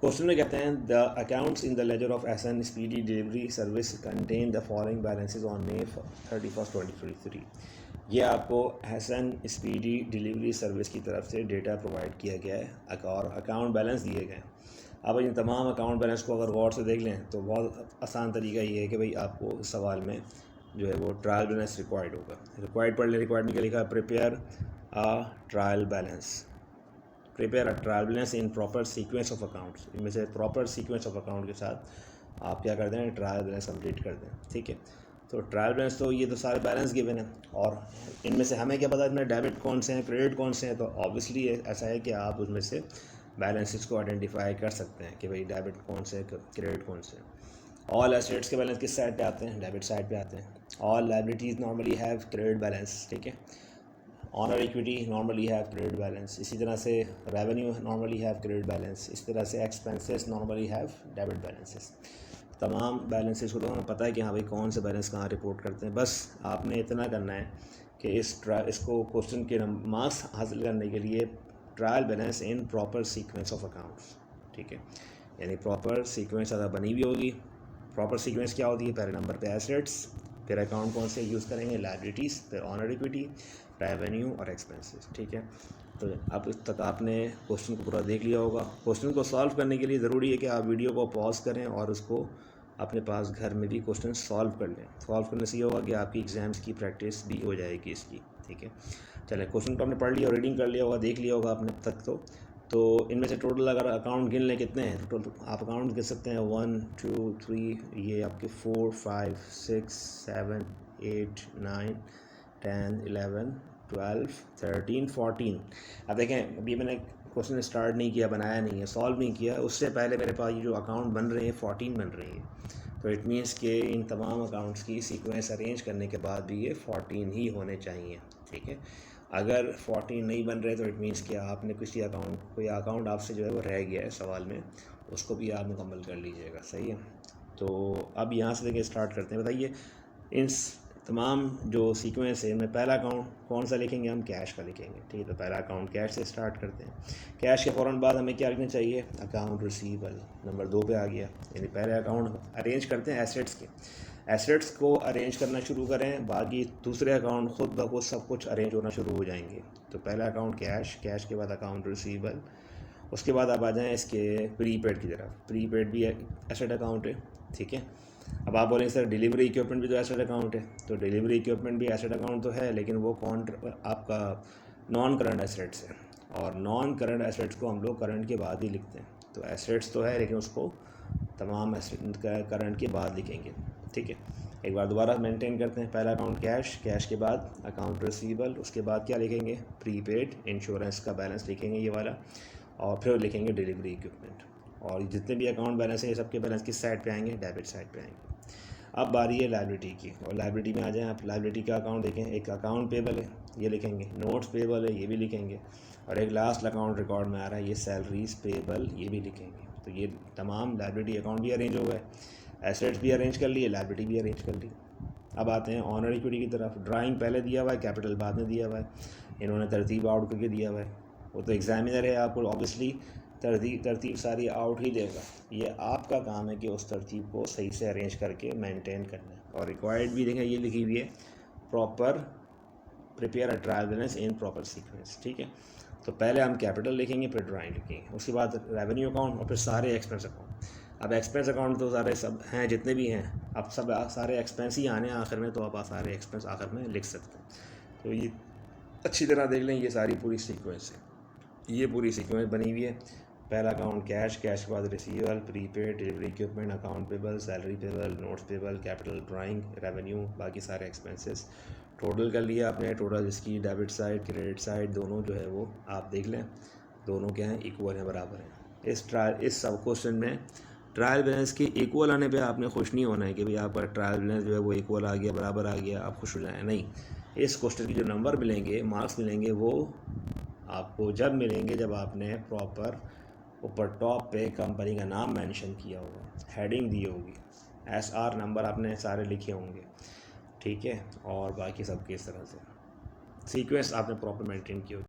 Question में कहते हैं the accounts in the ledger of SN speedy delivery service contain the following balances on May 31, 2023। ये आपको SN speedy delivery service की तरफ से डेटा प्रोवाइड किया गया है और अकाउंट बैलेंस दिए गए हैं। अब इन तमाम अकाउंट बैलेंस को अगर गौर से देख लें तो बहुत आसान तरीका ये है कि भाई आपको इस सवाल में जो है वो ट्रायल बैलेंस रिक्वायर्ड होगा। रिक्वायर्ड पढ़ लें, रिक्वायर्ड में क्या लिखा है, prepare a trial balance, prepare a trial balance in proper sequence of accounts. इनमें से प्रॉपर सीक्वेंस ऑफ अकाउंट के साथ आप क्या कर दें, ट्रायल बैलेंस कंप्लीट कर दें। ठीक है, तो ट्रायल बैलेंस तो ये तो सारे बैलेंस गिवन हैं और इनमें से हमें क्या पता है डेबिट कौन से हैं, क्रेडिट कौन से हैं। तो ऑब्वियसली ऐसा है कि आप उसमें से बैलेंसेस को आइडेंटिफाई कर सकते हैं कि भाई डेबिट कौन से, क्रेडिट कौन से। ऑल एसेट्स के बैलेंस किस साइड पे आते हैं, डेबिट साइड पे आते हैं। All liabilities normally have credit balance, ठीक है। Honour equity normally have credit balance, इसी तरह से revenue normally have credit balance, इस तरह से expenses normally have debit balances. तमाम बैलेंसेस को तो हमें पता है कि हाँ भाई कौन से बैलेंस कहाँ रिपोर्ट करते हैं। बस आपने इतना करना है कि इसको क्वेश्चन के मार्क्स हासिल करने के लिए trial balance in proper sequence of accounts, ठीक है। यानी प्रॉपर सीक्वेंस अगर बनी हुई होगी, प्रॉपर सीक्वेंस क्या होती है, पहले नंबर पे एसेट्स, फिर अकाउंट कौन से यूज़ करेंगे, लायबिलिटीज़, फिर ऑनर इक्विटी, रेवेन्यू और एक्सपेंसेस, ठीक है। तो अब इस तक आपने क्वेश्चन को पूरा देख लिया होगा। क्वेश्चन को सॉल्व करने के लिए ज़रूरी है कि आप वीडियो को पॉज करें और उसको अपने पास घर में भी क्वेश्चन सॉल्व कर लें। सॉल्व करने से ये होगा कि आपकी एग्ज़ाम्स की प्रैक्टिस भी हो जाएगी इसकी, ठीक है। चलें, क्वेश्चन तो आपने पढ़ लिया और रीडिंग कर लिया होगा, देख लिया होगा आपने अब तक। तो इनमें से टोटल अगर अकाउंट गिन लें कितने हैं, टोटल आप अकाउंट गिन सकते हैं 1 2 3, ये आपके 4 5 6 7 8 9 10 11 12 13 14। अब देखें, अभी मैंने क्वेश्चन स्टार्ट नहीं किया, बनाया नहीं है, सॉल्व नहीं किया, उससे पहले मेरे पास ये जो अकाउंट बन रहे हैं 14 बन रही है। तो इट मीन्स कि इन तमाम अकाउंट्स की सीक्वेंस अरेंज करने के बाद भी ये 14 ही होने चाहिए, ठीक है। अगर 14 नहीं बन रहे तो इट मीन्स कि आपने कोई अकाउंट आपसे जो है वो रह गया है सवाल में, उसको भी आप मुकम्मल कर लीजिएगा, सही है। तो अब यहाँ से देखिए स्टार्ट करते हैं। बताइए इन तमाम जो सीक्वेंस है इनमें पहला अकाउंट कौन सा लिखेंगे, हम कैश का लिखेंगे, ठीक है। तो पहला अकाउंट कैश से स्टार्ट करते हैं। कैश के फ़ौरन बाद हमें क्या लिखना चाहिए, अकाउंट रिसीवेबल, नंबर 2 पे आ गया। यानी पहले अकाउंट अरेंज करते हैं एसेट्स के, एसेट्स को अरेंज करना शुरू करें, बाकी दूसरे अकाउंट खुद ब खुद सब कुछ अरेंज होना शुरू हो जाएंगे। तो पहला अकाउंट कैश, कैश के बाद अकाउंट रिसीवेबल, उसके बाद आप आ जाएँ इसके प्रीपेड की तरफ। प्रीपेड भी एसेट अकाउंट है, ठीक है। अब आप बोलें सर डिलीवरी इक्विपमेंट भी तो एसेट अकाउंट है, तो डिलीवरी इक्विपमेंट भी एसेट अकाउंट तो है, लेकिन वो आपका नॉन करंट एसेट्स है और नॉन करंट एसेट्स को हम लोग करंट के बाद ही लिखते हैं। तो एसेट्स तो है लेकिन उसको तमाम एसेट करंट के बाद लिखेंगे, ठीक है। एक बार दोबारा मेंटेन करते हैं। पहला अकाउंट कैश, कैश के बाद अकाउंट रिसीवेबल, उसके बाद क्या लिखेंगे, प्रीपेड, इंश्योरेंस का बैलेंस लिखेंगे ये वाला, और फिर लिखेंगे डिलीवरी इक्विपमेंट। और जितने भी अकाउंट बैलेंस हैं ये सबके बैलेंस किस साइड पे आएंगे, डेबिट साइड पे आएंगे। अब बारी है लायबिलिटी की, और लायबिलिटी में आ जाएं आप। लायबिलिटी का अकाउंट देखें, एक अकाउंट पेबल है ये लिखेंगे, नोट्स पेबल है ये भी लिखेंगे, और एक लास्ट अकाउंट रिकॉर्ड में आ रहा है ये सैलरीज पेबल, ये भी लिखेंगे। तो ये तमाम लायबिलिटी अकाउंट भी अरेंज हो गए, एसेट्स भी अरेंज कर लिए, लायबिलिटी भी अरेंज कर ली। अब आते हैं ऑनर इक्विटी की तरफ। ड्राइंग पहले दिया हुआ है, कैपिटल बाद में दिया हुआ है, इन्होंने तरतीब आउट करके दिया हुआ है। वो तो एग्जामिनर है, आपको ऑब्वियसली तरतीब सारी आउट ही देगा। ये आपका काम है कि उस तरतीब को सही से अरेंज करके मेंटेन करना है। और रिक्वायर्ड भी देखें, ये लिखी हुई है proper prepare a trial balance in proper sequence, ठीक है। तो पहले हम कैपिटल लिखेंगे, फिर ड्राइंग लिखेंगे, उसके बाद रेवेन्यू अकाउंट और फिर सारे एक्सपेंस अकाउंट। अब एक्सपेंस अकाउंट तो सारे सब हैं जितने भी हैं, अब सब सारे एक्सपेंस ही आने आखिर में, तो आप सारे एक्सपेंस आखिर में लिख सकते हैं। तो ये अच्छी तरह देख लें, ये सारी पूरी सीक्वेंस है, ये पूरी सीक्वेंस बनी हुई है। पहला अकाउंट कैश, कैश के बाद receivable, prepaid, delivery equipment, account payable, salary payable, notes payable, capital, drawing, revenue, बाकी सारे एक्सपेंसेस। टोटल कर लिया आपने, टोटल इसकी डेबिट साइड क्रेडिट साइड दोनों जो है वो आप देख लें, दोनों क्या हैं, इक्वल हैं, बराबर हैं। इस सब क्वेश्चन में ट्रायल बैलेंस के इक्वल आने पे आपने खुश नहीं होना है कि भाई आपका ट्रायल बैलेंस जो है वो इक्वल आ गया, बराबर आ गया, आप खुश हो जाएं, नहीं। इस क्वेश्चन की जो नंबर मिलेंगे, मार्क्स मिलेंगे, वो आपको जब मिलेंगे जब आपने प्रॉपर ऊपर टॉप पे कंपनी का नाम मेंशन किया होगा, हेडिंग दी होगी, SR नंबर आपने सारे लिखे होंगे, ठीक है। और बाकी सब किस तरह से सीक्वेंस आपने प्रॉपर मेंटेन की होगी।